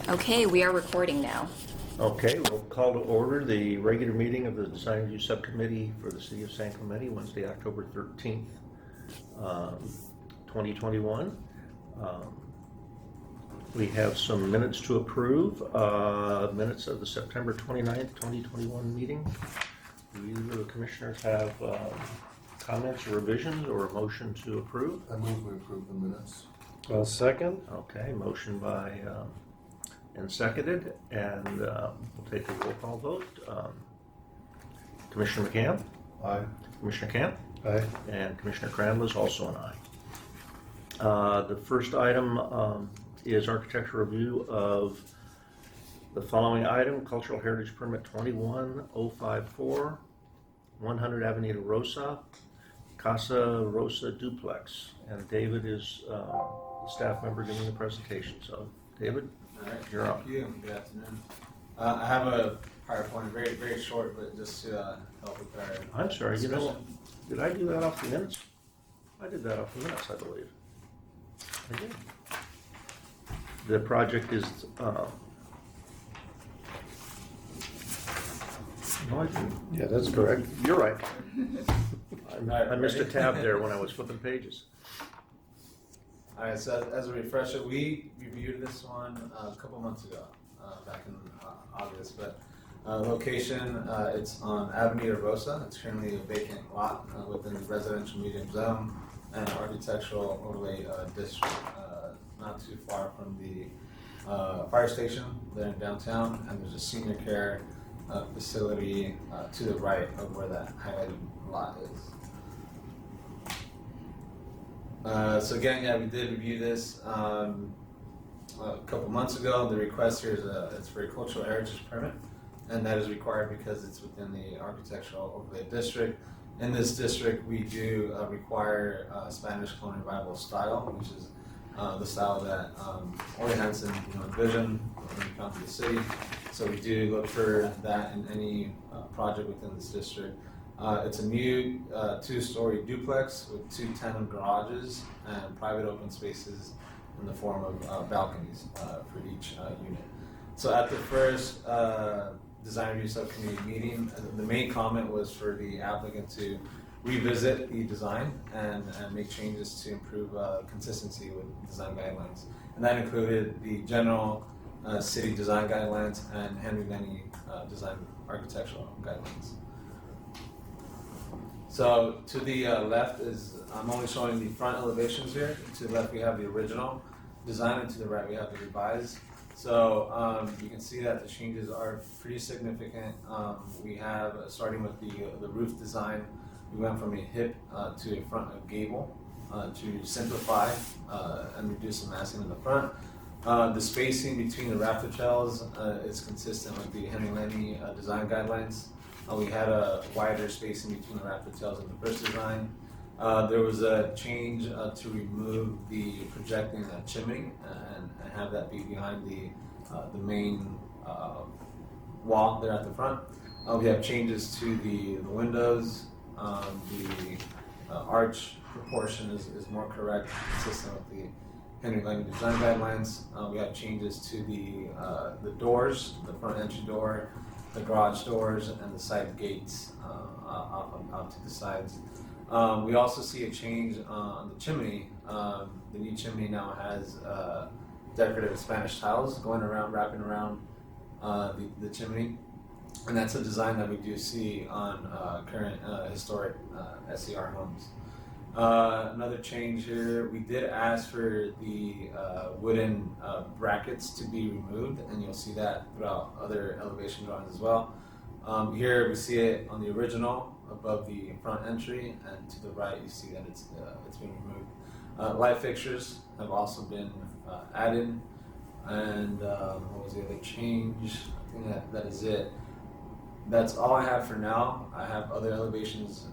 Okay, we are recording now. Okay, we'll call to order the regular meeting of the Design Review Subcommittee for the City of San Clemente, Wednesday, October 13th, 2021. We have some minutes to approve, minutes of the September 29th, 2021 meeting. Do either of the commissioners have comments or revisions or a motion to approve? I move we approve the minutes. Well, second. Okay, motion by and seconded, and we'll take a roll call vote. Commissioner McCann, Aye. Commissioner Camp, Aye. and Commissioner Crandall is also an aye. The first item is architectural review of the following item: Cultural Heritage Permit 21054, 100 Avenida Rosa, Casa Rosa Duplex. And David is the staff member giving the presentation. So, David, All right, you're up. thank you. Good afternoon. I have a PowerPoint, very short, but just to help with our. I'm sorry, you know, discussion. did I do that off the minutes? I did that off the minutes, I believe. I did. The project is, no, I didn't. Yeah, that's correct. You're right. Alright, I missed a ready? tab there when I was flipping pages. All right, so as a refresher, we reviewed this one a couple months ago, back in August. But location, it's on Avenida Rosa. It's currently a vacant lot within the residential medium zone and architectural overlay district, not too far from the fire station there in downtown. And there's a senior care facility to the right of where that highlighted lot is. So again, yeah, we did review this a couple months ago. The request here is it's for a cultural heritage permit, and that is required because it's within the architectural overlay district. In this district, we do require Spanish colonial revival style, which is the style that Ori Hansen envisioned when he founded the city. So we do look for that in any project within this district. It's a new two-story duplex with 2 tandem garages and private open spaces in the form of balconies for each unit. So at the first design review subcommittee meeting, the main comment was for the applicant to revisit the design and make changes to improve consistency with design guidelines. And that included the general city design guidelines and Henry Lenny design architectural guidelines. So to the left is, I'm only showing the front elevations here. To the left we have the original design, and to the right we have the revised. So you can see that the changes are pretty significant. We have, starting with the roof design, we went from a hip to a front gable to simplify and reduce the massing in the front. The spacing between the rafter tails is consistent with the Henry Lenny design guidelines. We had a wider spacing between the rafter tails in the first design. There was a change to remove the projecting chimney and have that be behind the main wall there at the front. We have changes to the windows. The arch proportion is more correct, consistent with the Henry Lenny design guidelines. We have changes to the doors, the front entry door, the garage doors, and the side gates out to the sides. We also see a change on the chimney. The new chimney now has decorative Spanish tiles going around, wrapping around the chimney. And that's a design that we do see on current historic SCR homes. Another change here, we did ask for the wooden brackets to be removed, and you'll see that throughout other elevation drawings as well. Here we see it on the original above the front entry, and to the right you see that it's been removed. Light fixtures have also been added, and what was the other change? I think that is it. That's all I have for now. I have other elevations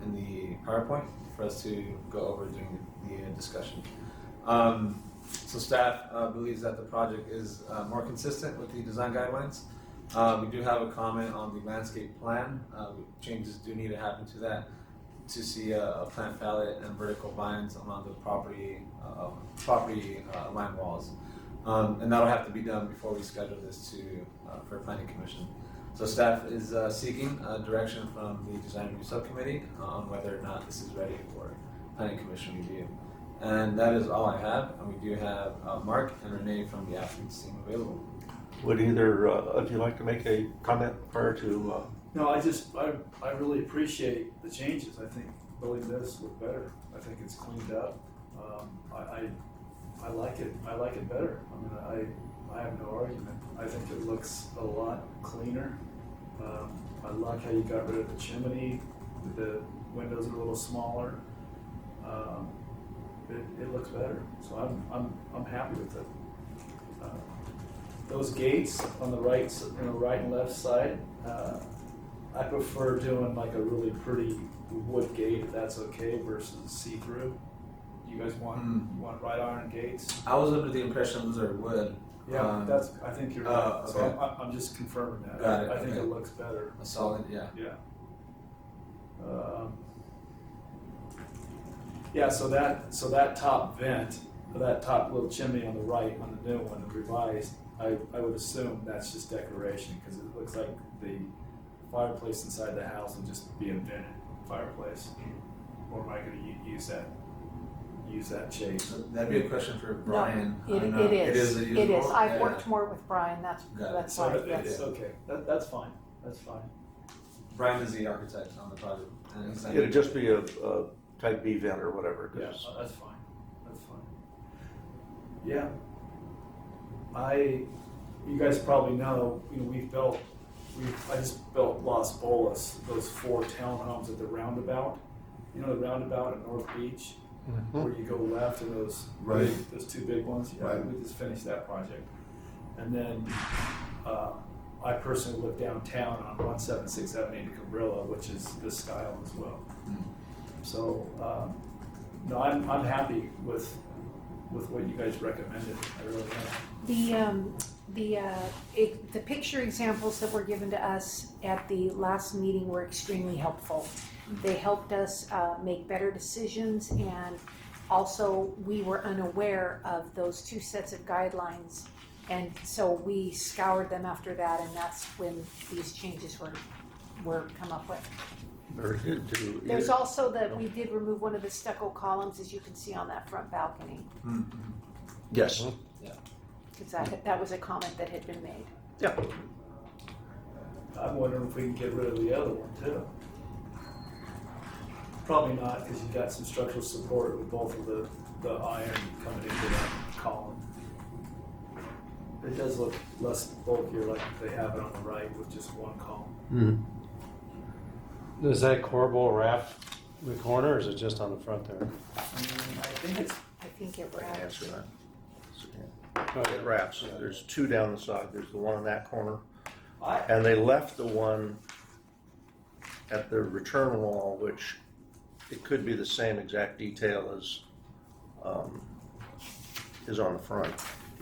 in the PowerPoint for us to go over during the discussion. So staff believes that the project is more consistent with the design guidelines. We do have a comment on the landscape plan. Changes do need to happen to that to see a plant palette and vertical vines along the property line walls. And that'll have to be done before we schedule this for planning commission. So staff is seeking direction from the design review subcommittee on whether or not this is ready for planning commission review. And that is all I have. And we do have Mark and Renee from the applicants team available. Would either of you like to make a comment prior to? No, I really appreciate the changes. I think building this look better. I think it's cleaned up. I like it. I like it better. I mean, I have no argument. I think it looks a lot cleaner. I like how you got rid of the chimney. The windows are a little smaller. It looks better. So I'm happy with it. Those gates on the right, right and left side. I prefer doing like a really pretty wood gate, if that's okay, versus see-through. You guys want wrought iron gates? I was under the impression those are wood. Yeah, I think you're right. Okay. So I'm just confirming that. Got it, I think okay. it looks better. A solid, yeah. Yeah. So that top vent, that top little chimney on the right, on the new one, the revised, I would assume that's just decoration, because it looks like the fireplace inside the house will just be a vented fireplace. Or am I going to use that shape? So that'd be a question for Brian. No, it is. It is. I've worked more with Brian. That's So why. it's okay. That's fine. That's fine. Brian is the architect on the project. And he's It'd just be a type B vent or whatever. Yeah, 'cause- that's fine. That's fine. Yeah. You guys probably know, I just built Las Bolas, those 4 townhomes at the roundabout. You know the roundabout at North Beach, where you go left and those those 2 big ones. Yeah, Right. we just finished that project. And then I personally live downtown on 17678 to Cabrillo, which is this style as well. So no, I'm happy with what you guys recommended. I really am. The picture examples that were given to us at the last meeting were extremely helpful. They helped us make better decisions, and also we were unaware of those 2 sets of guidelines, and so we scoured them after that, and that's when these changes were come up with. Very good. There's also we did remove one of the stucco columns, as you can see on that front balcony, Yes. because that was a comment that had been made. Yeah. I'm wondering if we can get rid of the other one too. Probably not, because you've got some structural support with both of the iron coming into that column. It does look less bulkier, like they have it on the right with just 1 column. Is that corbel wrap the corner, or is it just on the front there? I think it's I think it I can wraps. answer that. It wraps. There's 2 down the side. There's the one in that corner. And they left the one at the return wall, which it could be the same exact detail as is on the front.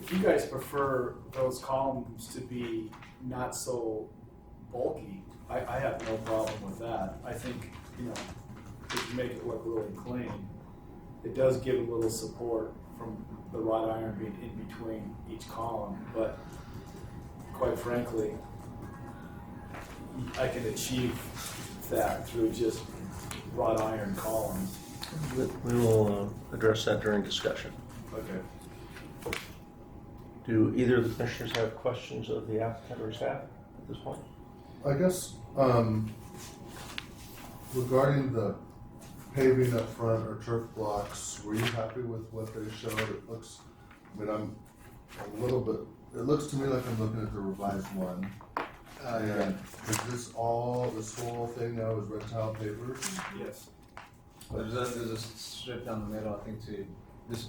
If you guys prefer those columns to be not so bulky, I have no problem with that. I think, if you make it look really clean, it does give a little support from the wrought iron being in between each column, but quite frankly, I can achieve that through just wrought iron columns. We will address that during discussion. Okay. Do either of the commissioners have questions of the applicant or staff at this point? I guess regarding the paving up front or turf blocks, were you happy with what they showed? It looks, I'm a little bit, it looks to me like I'm looking at the revised one. And is this whole thing now is red tile paper? Yes. There's a strip down the middle, I think, to just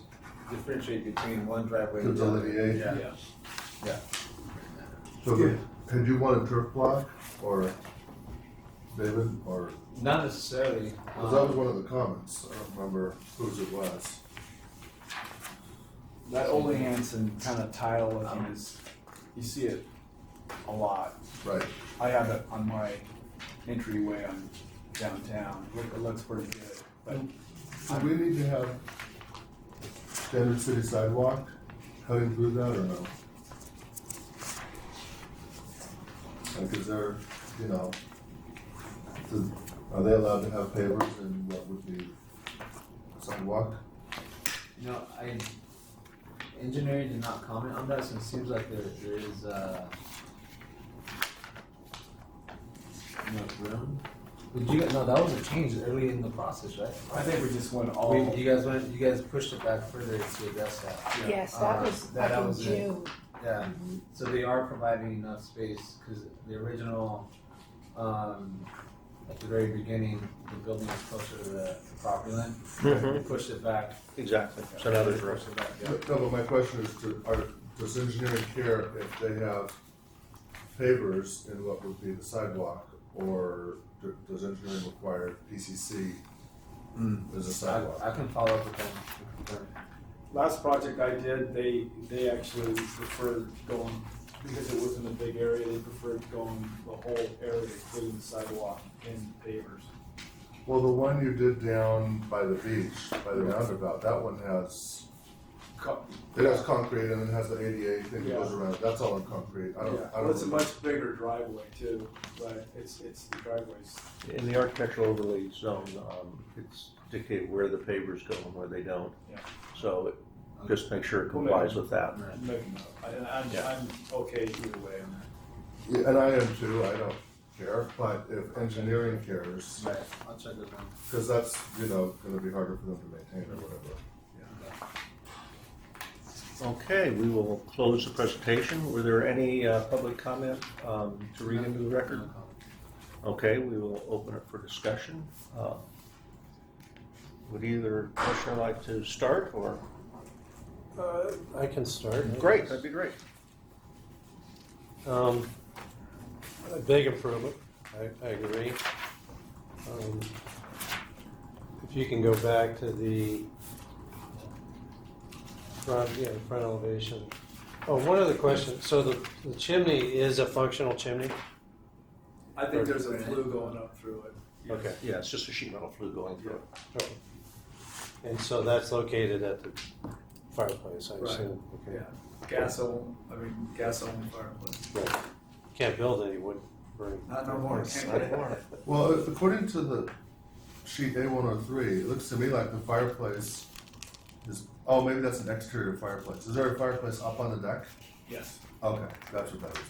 differentiate between one driveway To and the other. delineate? Yeah. So had you wanted turf block or David or? Not necessarily. Because that was one of the comments. I don't remember whose it was. That Ole Hansen kind of tile looking is, you see it a lot. Right. I have it on my entryway on downtown. It looks pretty good. But Do we need to have standard city sidewalk cutting through that or no? Like, is there, you know, are they allowed to have pavers in what would be sidewalk? You know, engineering did not comment on that, so it seems like there is, enough room. Did you, no, that was a change early in the process, right? I think we just went all. You guys pushed it back further to address that. Yes, that was that back in was it. June. Yeah, so they are providing enough space, because the original, at the very beginning, the building was closer to the property line. Mhm. They pushed it back. Exactly, so now there's room. Pushed it back, yeah. No, but my question is does engineering care if they have pavers in what would be the sidewalk? Or does engineering require PCC as a sidewalk? I can follow up with them. Last project I did, they actually preferred going, because it wasn't a big area, they preferred going the whole area, including the sidewalk and pavers. Well, the one you did down by the beach, by the roundabout, that one has, it has concrete and then has the ADA thing that goes around it. That's all in concrete. I don't Well, it's a remember. much bigger driveway too, but it's the driveways. In the architectural overlay zone, it's dictated where the pavers go and where they don't. Yeah. So just make sure it complies with that. Maybe not. I'm okay either way on that. Yeah, and I am too, I don't care, but if engineering cares, Right, I'll check with them. because that's, you know, gonna be harder for them to maintain or whatever. Okay, we will close the presentation. Were there any public comment to read into the record? Okay, we will open it for discussion. Would either commissioner like to start or? I can start. Great, that'd be great. A big improvement, I agree. If you can go back to the front elevation. Oh, one other question. So the chimney is a functional chimney? I think there's a flue going up through it. Yes. Okay, yeah, it's just a sheet metal flue going through it. Okay. And so that's located at the fireplace, I Right. assume? Okay. Yeah, gas only fireplace. Right. Can't build any wood burning. Not no more. Not anymore. Well, according to the sheet A103, it looks to me like the fireplace is, oh, maybe that's an exterior fireplace. Is there a fireplace up on the deck? Yes. Okay, that's what that is.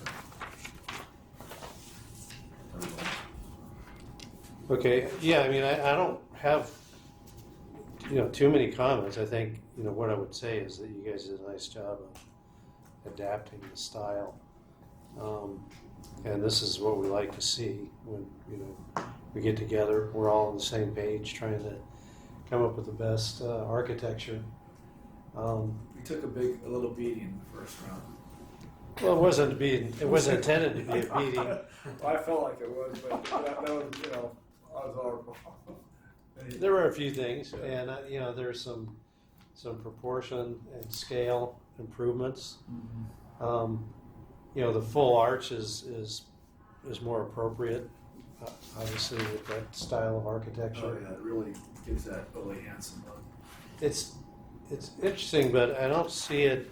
Okay, yeah, I mean, I don't have, too many comments. I think, what I would say is that you guys did a nice job of adapting the style. And this is what we like to see when, we get together. We're all on the same page trying to come up with the best architecture. We took a little beating in the first round. Well, it wasn't intended to be a beating. Well, I felt like it was, but that was, I was horrible. There were a few things, and there's some proportion and scale improvements. The full arch is more appropriate, obviously, with that style of architecture. Oh, yeah, it really gives that really handsome look. It's interesting, but I don't see it.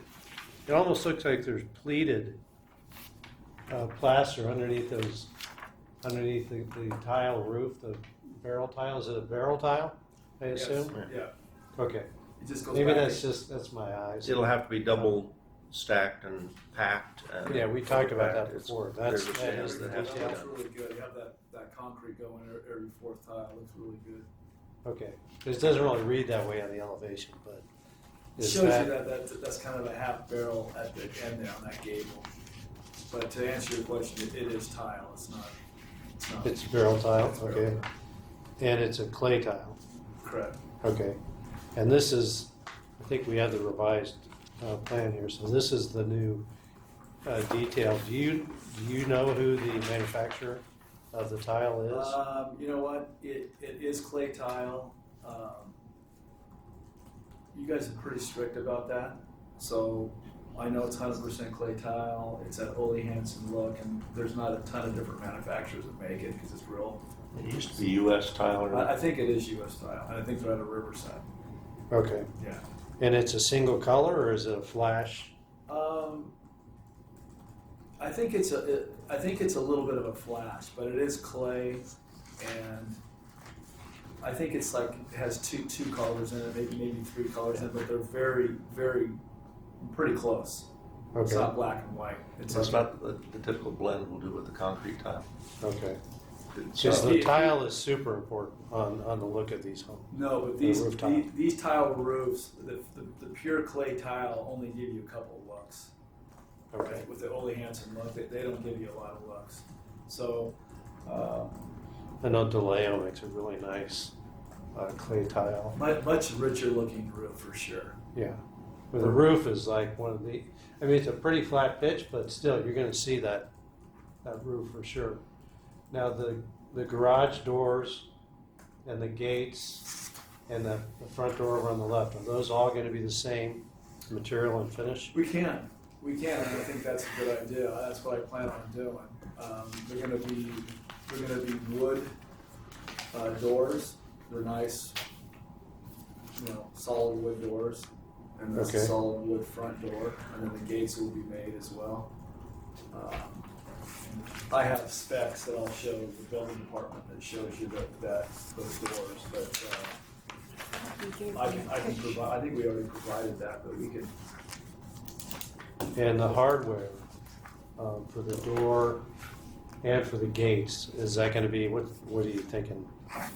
It almost looks like there's pleated plaster underneath the tile roof, the barrel tile. Is it a barrel tile? I assume. Yes, yeah. Okay. It just goes Maybe back. that's my eyes. It'll have to be double stacked and packed. And Yeah, we talked about that it's- before. there's That a is standard the that has to be detail. Looks done. really good. You have that concrete going every fourth tile. It looks really good. Okay, because it doesn't really read that way on the elevation, but It is shows that, you that's kind of a half barrel at the end there on that gable. But to answer your question, it is tile. It's not. it's barrel tile? It's barrel Okay, tile. and it's a clay tile. Correct. Okay, and this is, I think we have the revised plan here. So this is the new detail. Do you know who the manufacturer of the tile is? You know what? It is clay tile. You guys are pretty strict about that. So I know it's 100% clay tile. It's that Ole Hansen look, and there's not a ton of different manufacturers that make it because it's real. It used to be U.S. tile. I think it is U.S. tile, and I think they're out of Riverside. Okay, Yeah. and it's a single color or is it a flash I think it's a little bit of a flash, but it is clay, and I think it's like it has two colors in it, maybe three colors in it, but they're very pretty close. It's Okay, not black and white. It's not the typical blend we'll do with the concrete tile. okay. So, Because the tile is super important on the look of these homes. No, but The roof tile. these tile roofs, the pure clay tile only give you a couple of looks. Okay. With the Ole Hansen look, they don't give you a lot of looks. So, I know DeLeo makes a really nice clay tile. much richer looking roof for sure. Yeah. But the roof is like one of the, I mean, it's a pretty flat pitch, but still, you're going to see that roof for sure. Now, the garage doors and the gates and the front door over on the left, are those all going to be the same material and finish? We can, and I think that's a good idea. That's what I plan on doing. They're gonna be wood doors. They're nice, solid wood doors, and that's Okay. a solid wood front door, and then the gates will be made as well. I have specs that I'll show the building department that shows you those doors, but I can provide. I think we already provided that, but we can. And the hardware for the door and for the gates, is that going to be, what are you thinking?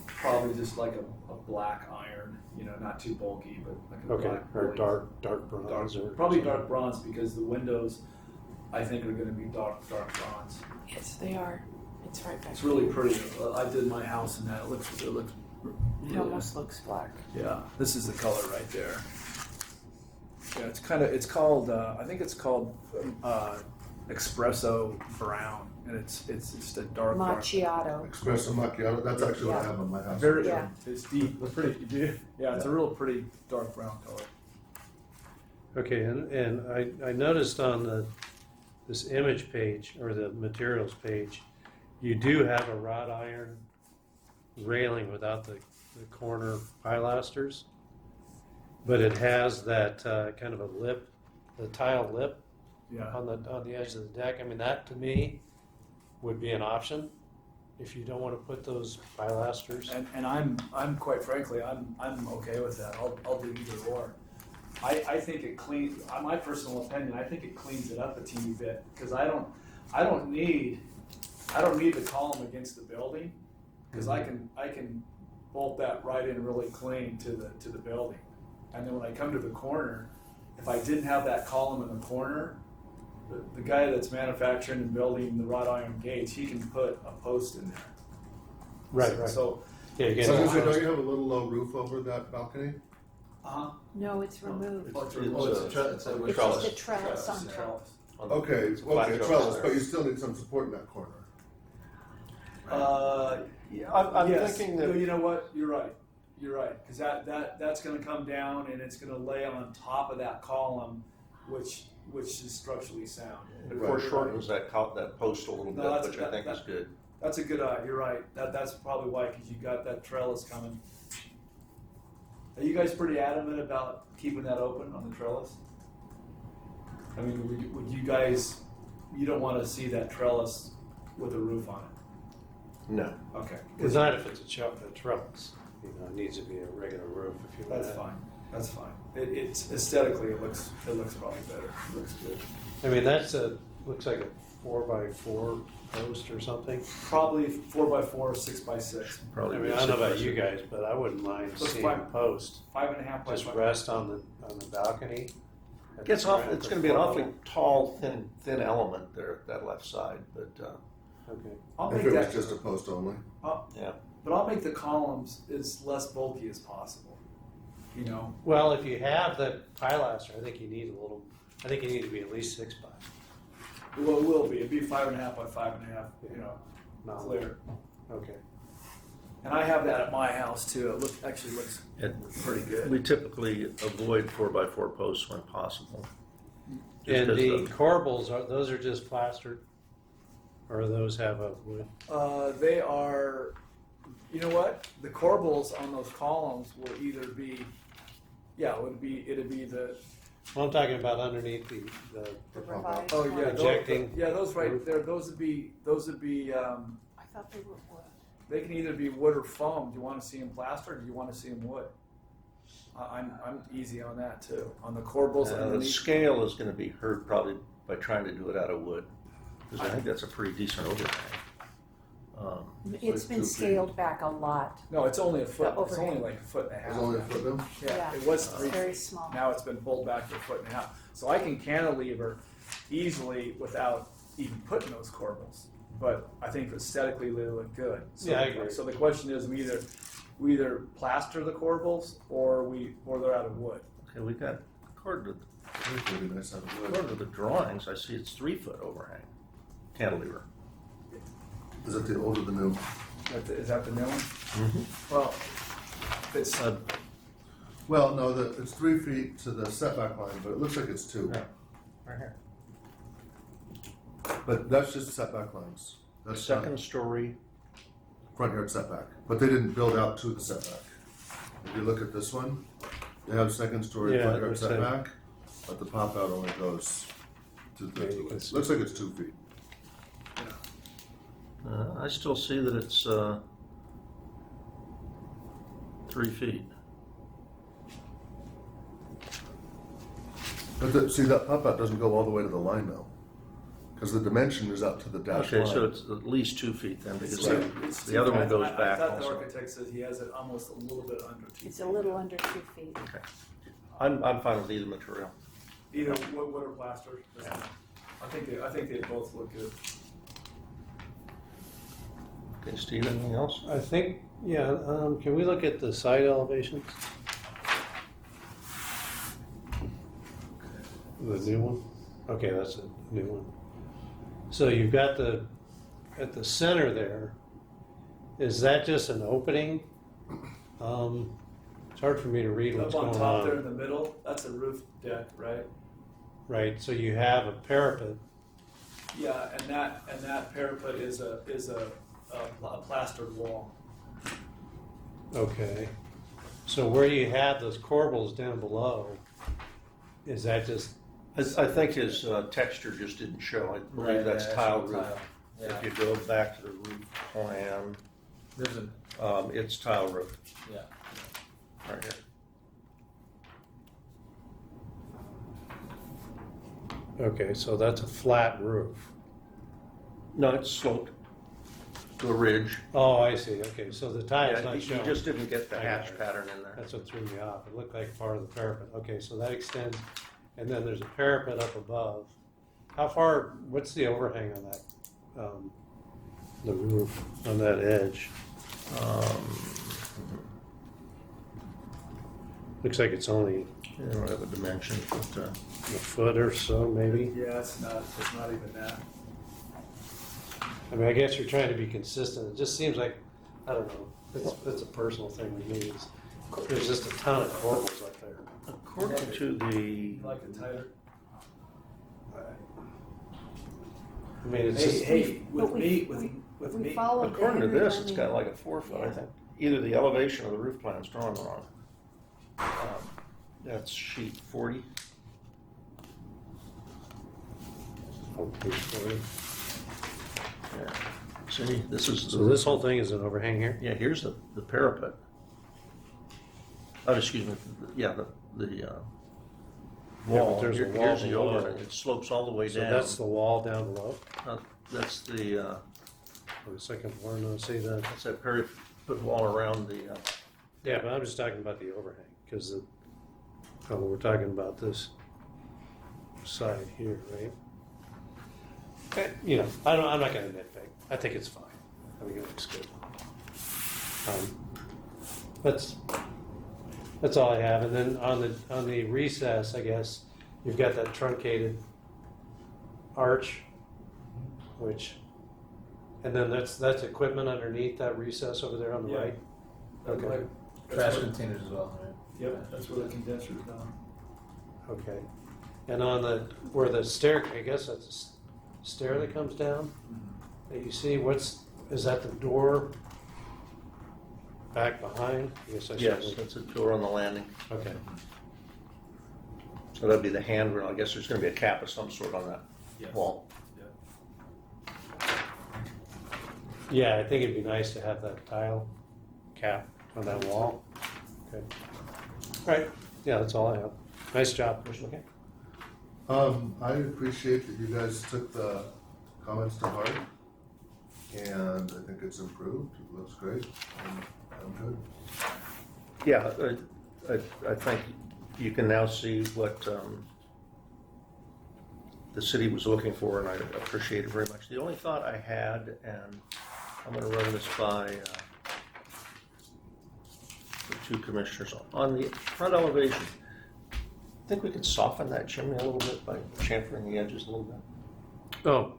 Probably just like a black iron, not too bulky, but like a Okay, black or wood. dark bronze? Or Probably something? dark bronze because the windows, I think, are going to be dark bronze. Yes, they are. It's right back. It's really pretty. I did my house in that. It looks. It almost looks black. Yeah, this is the color right there. Yeah, it's called. I think it's called espresso brown, and it's just a dark. Macchiato. Espresso macchiato, that's actually what I have on my house. Very. Yeah. It's deep. It's pretty. Yeah, it's a real pretty dark brown color. Okay, and I noticed on this image page, or the materials page, you do have a wrought iron railing without the corner pilasters, but it has that kind of a lip, the tile lip Yeah. on the edge of the deck. I mean, that to me would be an option if you don't want to put those pilasters. And I'm quite frankly, I'm okay with that. I'll do either or. I think it cleans. My personal opinion, I think it cleans it up a teeny bit because I don't need the column against the building because I can bolt that right in really clean to the building, and then when I come to the corner, if I didn't have that column in the corner, the guy that's manufacturing and building the wrought iron gates, he can put a post in there. Right. So, Yeah, you So get usually, don't you have a little low roof over that balcony? No, it's removed. It's It's just a trellis on top. trellis. Okay, It's a flat okay, trellis trellis, there. but you still need some support in that corner. Yeah, I'm yes. thinking that- No, you know what? You're right. Because that's going to come down and it's going to lay on top of that column, which is structurally sound. Of course, shortens that post a little No, bit, that's- which I think is that- good. That's a good eye. You're right. That's probably why, because you got that trellis coming. Are you guys pretty adamant about keeping that open on the trellis? I mean, would you guys? You don't want to see that trellis with a roof on it. No. Okay. It's not if it's a trellis. It needs to be a regular roof if you want That's that. fine. That's fine. It's aesthetically, it looks probably better. It looks good. I mean, looks like a 4x4 post or something. Probably 4x4, 6x6, Probably. I mean, I don't know about you guys, but I wouldn't mind Looks seeing fine. a post 5.5 by just 5. rest on the balcony. It's going to be an awfully tall, thin element there, that left side, but Okay. I'll If make it was that. just a post only. yeah. But I'll make the columns as less bulky as possible. Well, if you have the pilaster, I think you need to be at least 6x. Well, it will be. It'd be 5.5 by 5.5. Not Clear. Okay. And I have that at my house too. It actually looks And pretty good. we typically avoid 4x4 posts when possible. Just And 'cause the corbels, those are just plastered? Or those have a wood? They are. You know what? The corbels on those columns will either be. Yeah, it'd be Well, I'm talking about underneath the The revised Oh, one. yeah, Projecting those right there, those would be, I thought they were wood. they can either be wood or foam. Do you wanna see them plastered, or do you wanna see them wood? I'm easy on that too, on the corbels The underneath. scale is gonna be hurt probably by trying to do it out of wood, because I think that's a pretty decent overhang. It's like been 2 feet. scaled back a lot. No, it's only a foot, The it's only overhang. like a foot and a half. It's only a now. foot now? Yeah, it was 3 Very feet. small. Now it's been pulled back to a foot and a half. So I can cantilever easily without even putting those corbels. But I think aesthetically they look good. So, Yeah, I agree. So the question is, we either plaster the corbels or they're out of wood. Okay, we got, according to, I think it'd be nice to have a wood. according to the drawings, I see it's 3-foot overhang cantilever. Is that the old or the new? Is that the new one? Well, it's Well, no, it's 3 feet to the setback line, but it looks like it's 2. Yeah. Right here. But that's just setback lines. That's Second story, front yard setback, but they didn't build out to the setback. If you look at this one, they have second story Yeah, front it yard looks like- setback, but the pop out only goes to Yeah, you the, can see. looks like it's 2 feet. I still see that it's 3 feet. But see, that pop out doesn't go all the way to the line though, because the dimension is up to the dash Okay, line. so it's at least 2 feet then, because it's the other one goes I back thought the also. architect says he has it almost a little bit under 2 It's feet. a little under 2 feet. I'm fine with either material. Either wood or plaster. I think they both look good. Okay, Steve, anything else? I think, yeah, can we look at the side elevations? The new one? Okay, that's a new one. So you've got at the center there, is that just an opening? It's hard for me to read what's Up on going top there in on. the middle, that's a roof deck, right? Right, so you have a parapet. Yeah, and that parapet is a plastered wall. Okay. So where you have those corbels down below, is that just, I think his texture just didn't show. I believe that's tile roof. Yeah. If you go back to the roof plan, There's a, it's tile roof yeah. right here. okay, so that's a flat roof. No, it's sloped to a ridge. Oh, I see, okay, so the tile's Yeah, not you showing. just didn't get the I hatch got it. pattern in there. That's what threw me off. It looked like part of the parapet. Okay, so that extends, and then there's a parapet up above. How far, what's the overhang on that, the roof, on that edge? Looks like it's only I don't have a dimension, but a foot or so, maybe. Yeah, it's not even that. I mean, I guess you're trying to be consistent. It just seems like, I don't know, it's a personal thing with me. There's just a ton of corbels up there. according to the, You like it tighter? I mean, it's just, But we followed the according to Henry this, it's Lemmy- got like a 4 foot, I Yeah. think. Either the elevation or the roof plan's drawn wrong. That's sheet 40. oh, page 40. Yeah. See, this is So this whole thing is an overhang here? Yeah, here's the parapet. Oh, excuse me, yeah, the wall. there's a Here- wall Here's the below. overhang. It slopes all the way So down. that's the wall down below? That's the, For the second floor, no, see that? that's that parapet wall around the, Yeah, but I'm just talking about the overhang, because we're talking about this side here, right? You know, I'm not gonna nitpick. I think it's fine. I think it looks good. That's all I have. And then on the recess, I guess, you've got that truncated arch, and then that's equipment underneath that recess over there on the Yeah. right? Okay. Like- that's Trash where- containers as well, right? Yep, that's where the condenser's done. Okay. And on where the stair, I guess that's a stair that comes down, that you see, is that the door back behind? I guess I should. yes, that's a door on the landing. Okay. So that'd be the handrail. I guess there's gonna be a cap of some sort on that Yes. wall. Yeah, I think it'd be nice to have that tile cap on that wall. Okay. All right, yeah, that's all I have. Nice job, Commissioner McKay. I appreciate that you guys took the comments to heart, and I think it's improved, it looks great, I'm good. Yeah, I think you can now see what the city was looking for, and I appreciate it very much. The only thought I had, and I'm going to run this by the two commissioners, on the front elevation, I think we could soften that chimney a little bit by chamfering the edges a little bit. Oh,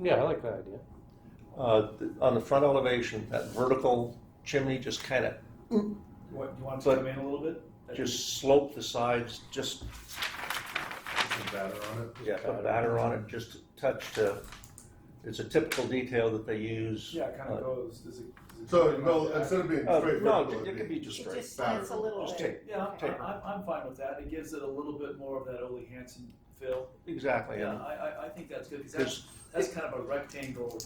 yeah, I like that idea. On the front elevation, that vertical chimney just kind of What, you want it to come in a little bit? just slope the sides, just Some batter on it. yeah, put batter on it, just a touch to. It's a typical detail that they use. Yeah, it kind of goes, does it? So, no, instead of being straight No, vertical, it it'd could be just It straight. just slants a little Just bit. Yeah, Okay. I'm fine with that. It gives it a little bit more of that Ole Hansen feel. Exactly. Yeah, And I think that's good, because Because- that's kind of a rectangle,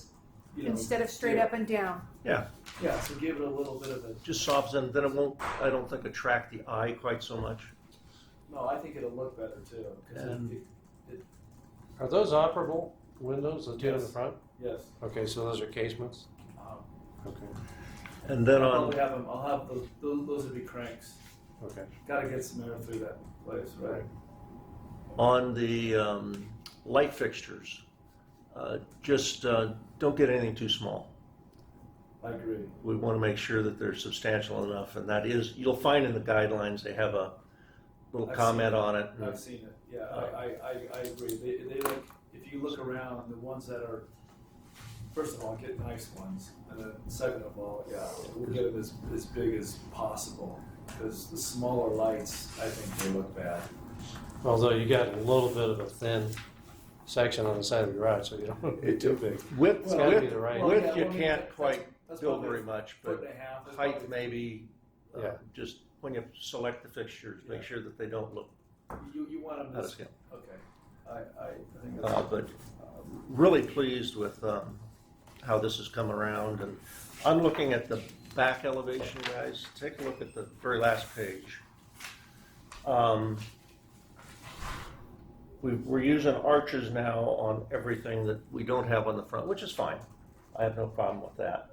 you know. Instead of straight up and down. yeah, Yeah, so give it a little bit of a, just softens, and then it won't. I don't think attract the eye quite so much. no, I think it'll look better too, because And- Are those operable windows, the two in the Yes. front? yes. Okay, so those are casements? Um, Okay, And then I'll on probably have them, I'll have those would be cranks. okay. Gotta get some air through that place, right? on the light fixtures, just don't get anything too small. I agree. We want to make sure that they're substantial enough, and that is, you'll find in the guidelines, they have a little I've comment seen it. on it. I've seen it, yeah, I agree. They look, if you look around, the ones that are, first of all, get nice ones, and then second of all, yeah, we'll get them as big as possible, because the smaller lights, I think they look bad. Although you got a little bit of a thin section on the side of the garage, so you don't want it too big. Width, It's gotta be the right- width, yeah, you well, I mean, can't that's- quite that's build probably very a much, foot but and a half. That's height probably- maybe, Yeah. just when you select the fixtures, make Yeah. sure that they don't look You want them out of this, scale. okay, I think that's. But really pleased with how this has come around. And I'm looking at the back elevation, guys. Take a look at the very last page. We're using arches now on everything that we don't have on the front, which is fine. I have no problem with that.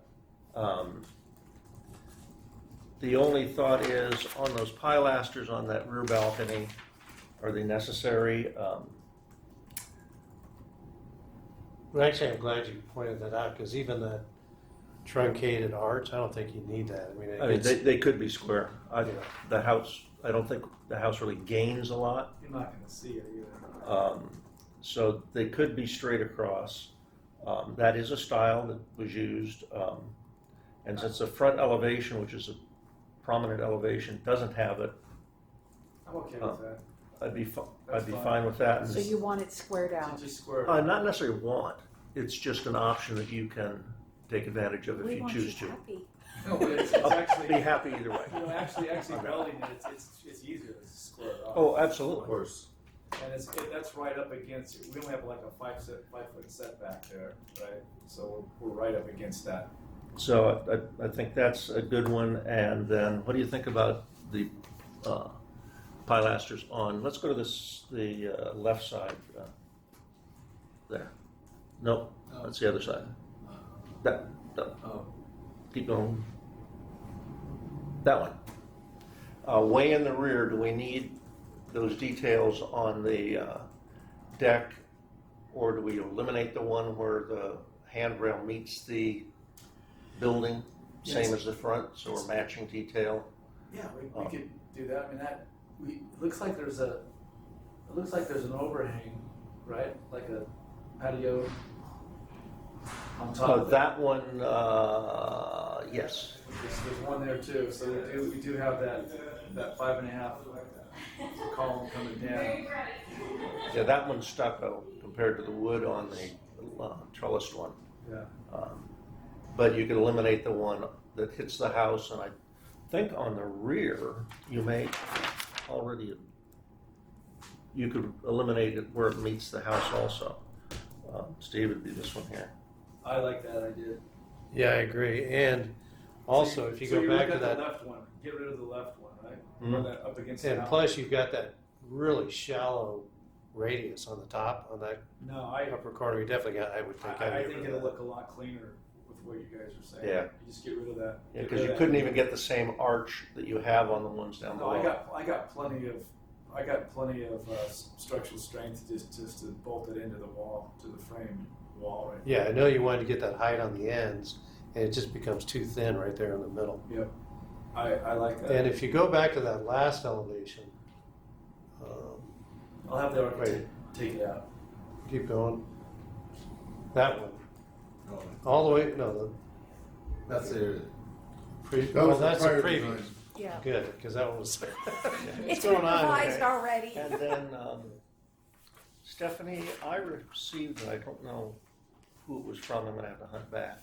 The only thought is on those pilasters on that rear balcony, are they necessary? Well, actually, I'm glad you pointed that out, because even the truncated arch, I don't think you need that. I mean, I mean, it's, they could be square. Yeah. The house, I don't think the house really gains a lot. You're not gonna see it either. So they could be straight across. That is a style that was used. And since the front elevation, which is a prominent elevation, doesn't have it, I'm okay with that. I'd be That's fine fine. with that. So you want it squared out. Just square. Not necessarily want, it's just an option that you can take advantage of if We you want choose you to. happy. No, but it's I'll actually. be happy either way. You know, actually welding it, it's easier to square it off. Oh, Of absolutely. course. And that's right up against, we only have like a 5 foot setback there, right? So we're right up against that. So I think that's a good one. And then what do you think about the pilasters on, let's go to the left side there. Nope, that's the other side. That, Oh, keep going. That one. Way in the rear, do we need those details on the deck, or do we eliminate the one where the handrail meets the building, same Yes. as the front, so we're matching detail? Yeah, we could do that. I mean, it looks like there's an overhang, right? Like a patio on top of it. That one, yes. There's one there too, so we do have that 5.5 column coming down. Yeah, that one's stucco compared to the wood on the trellised one. Yeah. But you can eliminate the one that hits the house, and I think on the rear, you may already you could eliminate it where it meets the house also. Steve, would be this one here. I like that idea. Yeah, I agree. And also, if you So go you're back to looking at that, the left one, get rid of the left one, right? Mhm. Run that up against the and house. plus you've got that really shallow radius on the top, on that No, I upper corner, you definitely got, I would think. I'd I get think rid it'll of that. look a lot cleaner with what you guys are saying. Yeah. You just get rid of that. Yeah, get because rid you of couldn't that. even get the same arch that you have on the ones down No, below. I got plenty of structural strength just to bolt it into the wall, to the frame wall right Yeah, I know you wanted to get that height on the ends, and it just becomes too thin right there in the middle. there. Yep. I like that. And if you go back to that last elevation, I'll have the architect take it out. keep going. That one, Oh, all the way, no, that's the the That well, was the that's the prior previous. design. Yeah. Good, because that one was. It's What's been going on? revised Okay. already. And then, Stephanie, I received, I don't know who it was from, I'm gonna have to hunt back.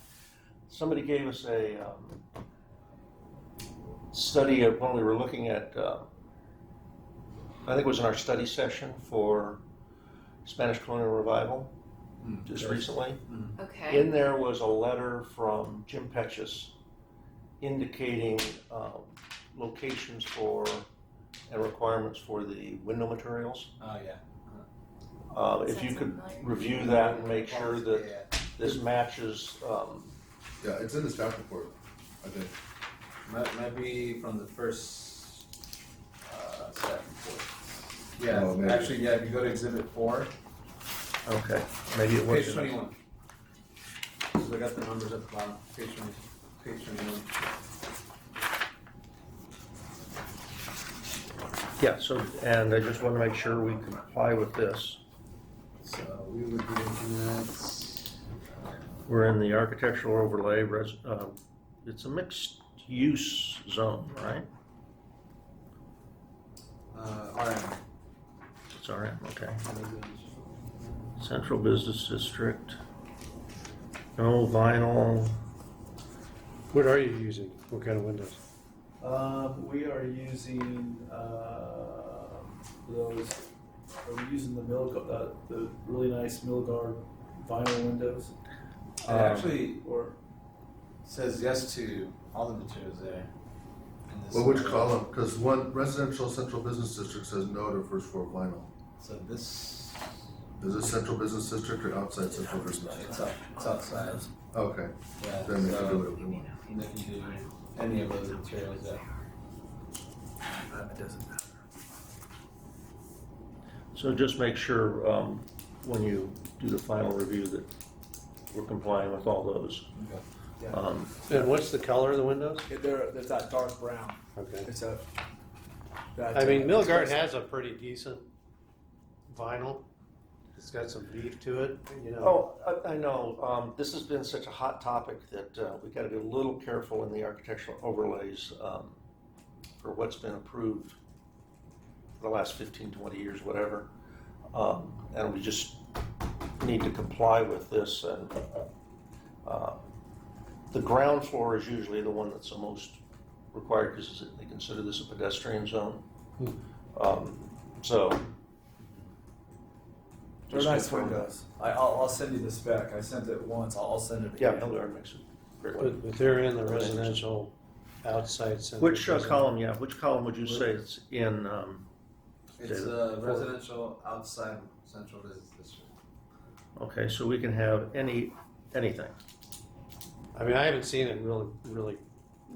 Somebody gave us a study of when we were looking at, I think it was in our study session for Spanish colonial revival, just recently. Okay. In there was a letter from Jim Petchus indicating locations for and requirements for the window materials. Oh, yeah. If you could review that and make sure that this matches, Yeah, it's in the staff report, I think. Might be from the first set report. Yeah, Oh, maybe. actually, yeah, if you go to exhibit 4, okay, maybe it was. page 21. So I got the numbers at the bottom, page 21. Yeah, so, and I just want to make sure we comply with this. So we would be looking at, We're in the architectural overlay, it's a mixed use zone, right? RM. It's RM, okay. Central Business District. No vinyl. What are you using? What kind of windows? We are using those. Are we using the really nice Milgard vinyl windows? It actually Or says yes to all the materials there. in this Well, which area. column? Because one residential central business district says no to first floor vinyl. So this, Is it central business district or outside central business? it's outside. Okay, Yeah, then they can do so whatever they want. they can do any of those materials there. it doesn't matter. So just make sure, when you do the final review that we're complying with all those. Yeah. And what's the color of the windows? There's that dark brown. Okay. It's a. I mean, Milgard has a pretty decent vinyl. It's got some beef to it, you know. Oh, I know, this has been such a hot topic that we gotta be a little careful in the architectural overlays for what's been approved for the last 15, 20 years, whatever. And we just need to comply with this, and the ground floor is usually the one that's the most required because they consider this a pedestrian zone. So. They're just nice confirm that. windows. I'll send you the spec. I sent it once. I'll send it Yeah, again. Milgard makes a great one. But they're in the residential outside center. Which column, yeah, which column would you say it's in? It's David? residential outside central business district. Okay, so we can have anything. I mean, I haven't seen a really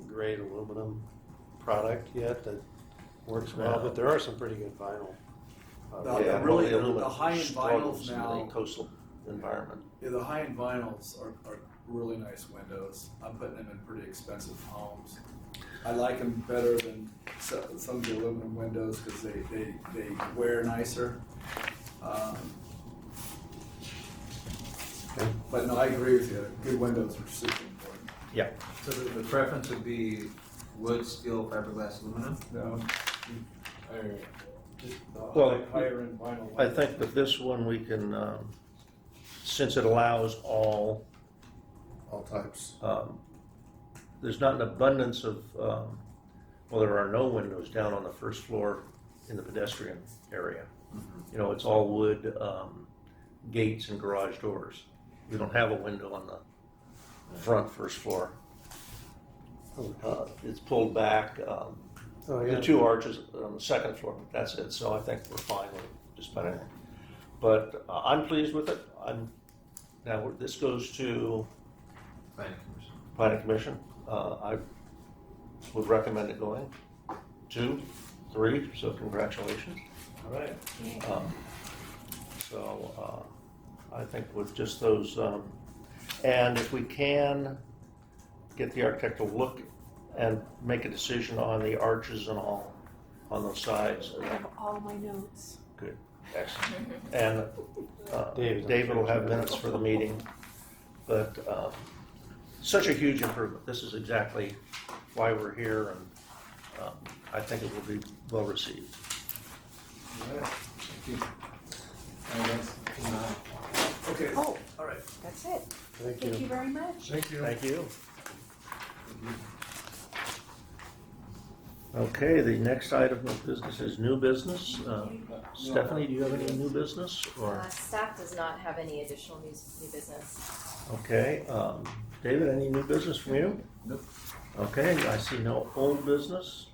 great aluminum product yet that works well, but there are some pretty good vinyl. Yeah, really, well, aluminum the high-end struggles vinyls in now. the coastal environment. Yeah, the high-end vinyls are really nice windows. I'm putting them in pretty expensive homes. I like them better than some of the aluminum windows because they wear nicer. Okay. But no, I agree with you. Good windows are super important. Yeah. So the preference would be wood, steel, fiberglass, aluminum? No, Or just Well, higher-end vinyl. I think with this one, we can, since it allows all, All types. there's not an abundance of, well, there are no windows down on the first floor in the pedestrian area. You know, it's all wood, gates and garage doors. We don't have a window on the front first floor. It's pulled back, Oh, yeah. the 2 arches on the second floor, but that's it. So I think we're fine with just about anything. But I'm pleased with it. This goes to Planning Commission. Planning Commission. I would recommend it going 2, 3, so congratulations. All right. I think with just those, and if we can get the architect to look and make a decision on the arches and all on those sides. I have all my notes. Good, excellent. And David. David will have minutes for the meeting. But such a huge improvement. This is exactly why we're here, and I think it will be well received. All right. Thank you. All right, guys. Okay. Oh, All right. that's it. Thank Thank you you. very much. Thank you. Thank you. Okay, the next item of business is new business. Stephanie, do you have any new business? Or Staff does not have any additional new business. okay, David, any new business from you? Nope. Okay, I see no old business,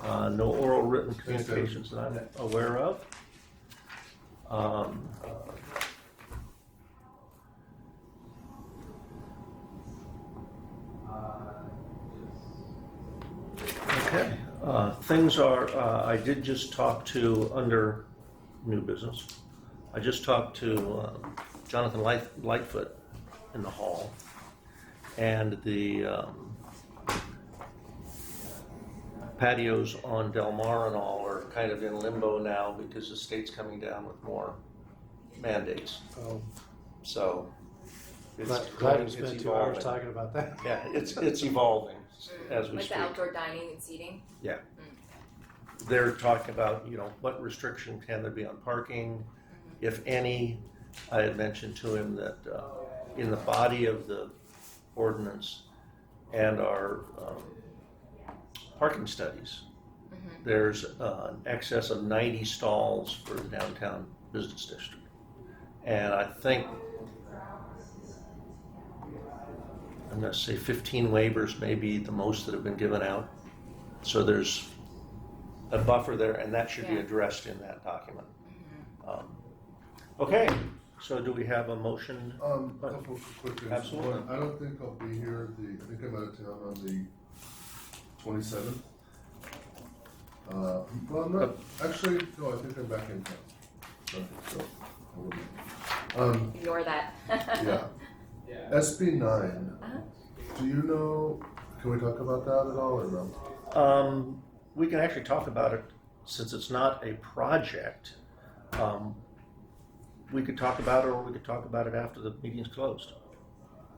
no oral written Thanks, David. communications that I'm aware of. Okay, things are, I did just talk to, under new business, I just talked to Jonathan Lightfoot in the hall, and the patios on Del Mar and all are kind of in limbo now because the state's coming down with more mandates, Oh, so. glad we spent it's 2 hours evolving. talking about that. Yeah, it's evolving as we Like speak. the outdoor dining and seating. They're talking about, you know, what restriction can there be on parking, if any. I had mentioned to him that in the body of the ordinance and our parking studies, there's an excess of 90 stalls for the downtown business district. And I think, I'm going to say 15 waivers may be the most that have been given out. So there's a buffer there, and that should be Yeah. addressed in that document. Okay, so do we have a motion? A couple of quick things. Absolutely. One, I don't think I'll be here, I think I'm out of town on the 27th. Well, not, actually, no, I think I'm back in town. So, I will be. Ignore that. Yeah. SB 9, Uh-huh. do you know, can we talk about that at all, or no? We can actually talk about it, since it's not a project. We could talk about it, or we could talk about it after the meeting's closed.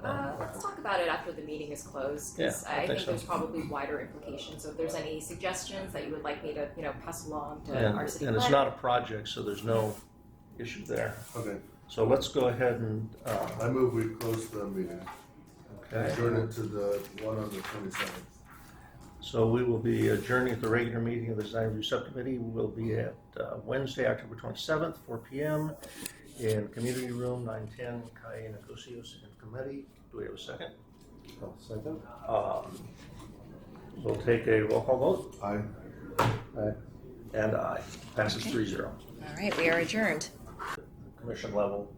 Let's talk about it after the meeting is closed, because Yeah, I I think think so. there's probably wider implications. So if there's any suggestions that you would like me to, pass along to And our city and it's planner. not a project, so there's no issue there. Okay, So let's go ahead and, I move we close the meeting. okay. Adjourn it to the one on the 27th. So we will be adjourning the regular meeting of the Design Review Subcommittee. Will be at Wednesday, October 27th, 4 p.m. in Community Room 910, Calle Negocios and Committee. Do we have a second? Oh, second? We'll take a roll call vote, Aye. and aye. Passes 3-0. All right, we are adjourned. Commission level